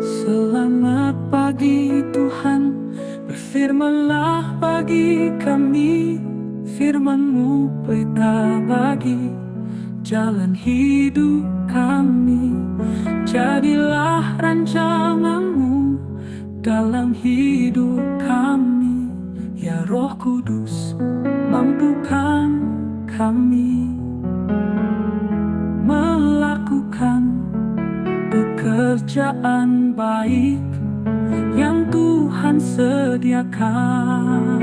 Selamat pagi Tuhan, berfirmanlah bagi kami. Firman-Mu pelita bagi jalan hidup kami. Jadilah rancangan-Mu dalam hidup kami. Ya Roh Kudus, mampukan kami melakukan pekerjaan baik yang Tuhan sediakan.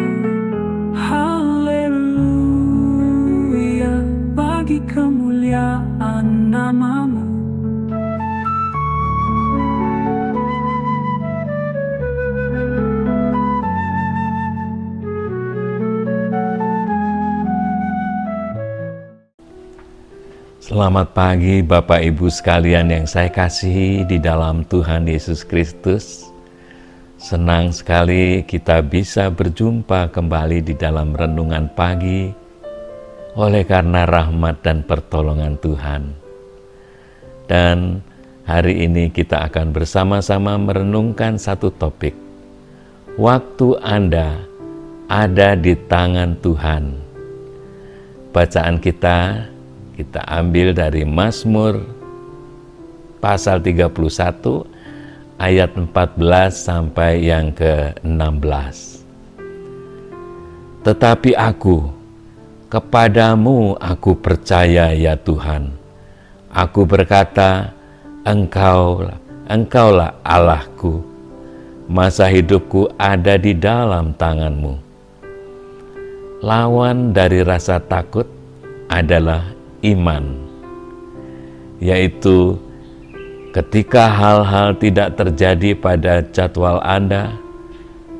Haleluya, bagi kemuliaan nama-Mu. Selamat pagi Bapak Ibu sekalian yang saya kasihi di dalam Tuhan Yesus Kristus. Senang sekali kita bisa berjumpa kembali di dalam renungan pagi oleh karena rahmat dan pertolongan Tuhan. Dan hari ini kita akan bersama-sama merenungkan satu topik. Waktu Anda ada di tangan Tuhan. Bacaan kita ambil dari Mazmur pasal 31 ayat 14 sampai yang ke-16. Tetapi kepadamu aku percaya ya Tuhan. Aku berkata, Engkaulah Allahku. Masa hidupku ada di dalam tangan-Mu. Lawan dari rasa takut adalah iman, yaitu ketika hal-hal tidak terjadi pada jadwal Anda,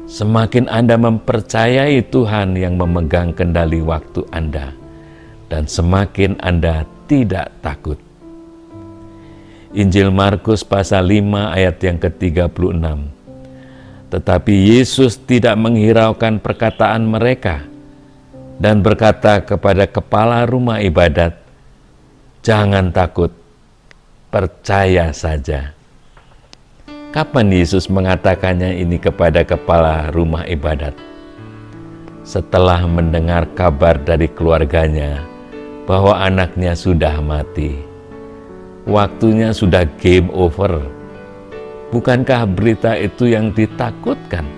semakin Anda mempercayai Tuhan yang memegang kendali waktu Anda, dan semakin Anda tidak takut. Injil Markus pasal 5 ayat yang ke-36. Tetapi Yesus tidak menghiraukan perkataan mereka dan berkata kepada kepala rumah ibadat, "Jangan takut, percaya saja." Kapan Yesus mengatakannya ini kepada kepala rumah ibadat? Setelah mendengar kabar dari keluarganya bahwa anaknya sudah mati. Waktunya sudah game over. Bukankah berita itu yang ditakutkan?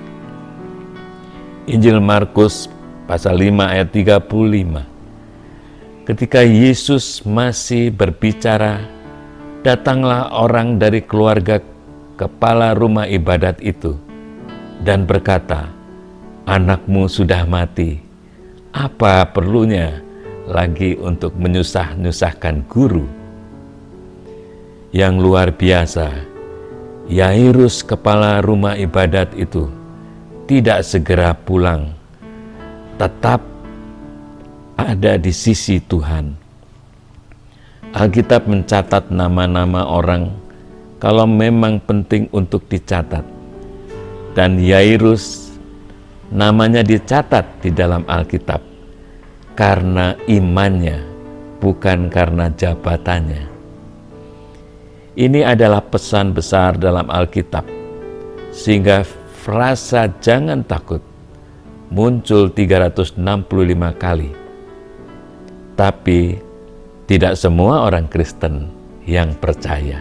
Injil Markus pasal 5 ayat 35. Ketika Yesus masih berbicara, datanglah orang dari keluarga kepala rumah ibadat itu dan berkata, "Anakmu sudah mati. Apa perlunya lagi untuk menyusahkan guru?" Yang luar biasa, Yairus kepala rumah ibadat itu tidak segera pulang, tetap ada di sisi Tuhan. Alkitab mencatat nama-nama orang kalau memang penting untuk dicatat. Dan Yairus namanya dicatat di dalam Alkitab karena imannya, bukan karena jabatannya. Ini adalah pesan besar dalam Alkitab, sehingga frasa "jangan takut" muncul 365 kali. Tapi tidak semua orang Kristen yang percaya.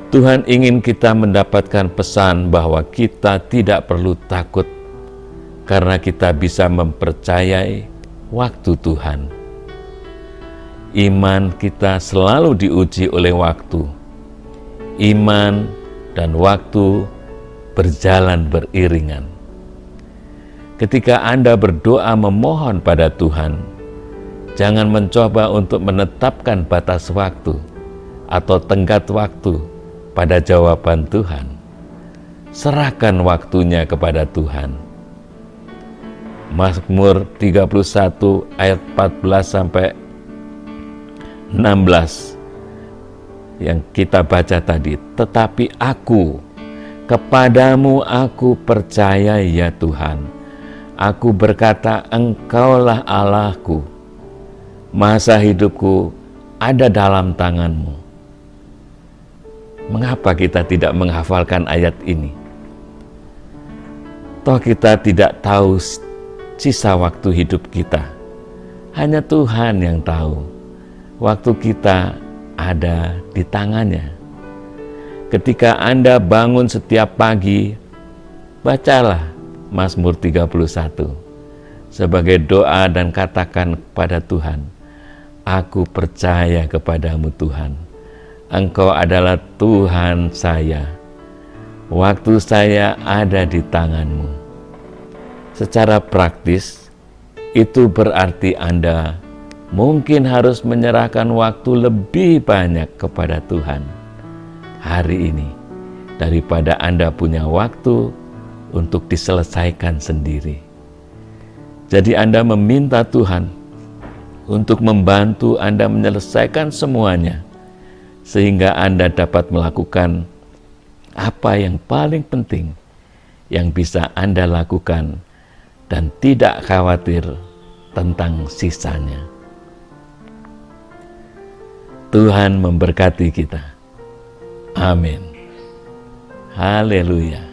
Tuhan ingin kita mendapatkan pesan bahwa kita tidak perlu takut karena kita bisa mempercayai waktu Tuhan. Iman kita selalu diuji oleh waktu. Iman dan waktu berjalan beriringan. Ketika Anda berdoa memohon pada Tuhan, jangan mencoba untuk menetapkan batas waktu atau tenggat waktu pada jawaban Tuhan. Serahkan waktunya kepada Tuhan. Mazmur 31 ayat 14 sampai 16 yang kita baca tadi. Tetapi Kepadamu aku percaya ya Tuhan. Aku berkata, Engkaulah Allahku. Masa hidupku ada dalam tangan-Mu. Mengapa kita tidak menghafalkan ayat ini? Toh kita tidak tahu sisa waktu hidup kita. Hanya Tuhan yang tahu. Waktu kita ada di tangannya. Ketika Anda bangun setiap pagi, bacalah Mazmur 31 sebagai doa dan katakan kepada Tuhan, aku percaya kepadamu Tuhan. Engkau adalah Tuhan saya. Waktu saya ada di tangan-Mu. Secara praktis, itu berarti Anda mungkin harus menyerahkan waktu lebih banyak kepada Tuhan hari ini daripada Anda punya waktu untuk diselesaikan sendiri. Jadi Anda meminta Tuhan untuk membantu Anda menyelesaikan semuanya sehingga Anda dapat melakukan apa yang paling penting yang bisa Anda lakukan dan tidak khawatir tentang sisanya. Tuhan memberkati kita. Amin. Haleluya.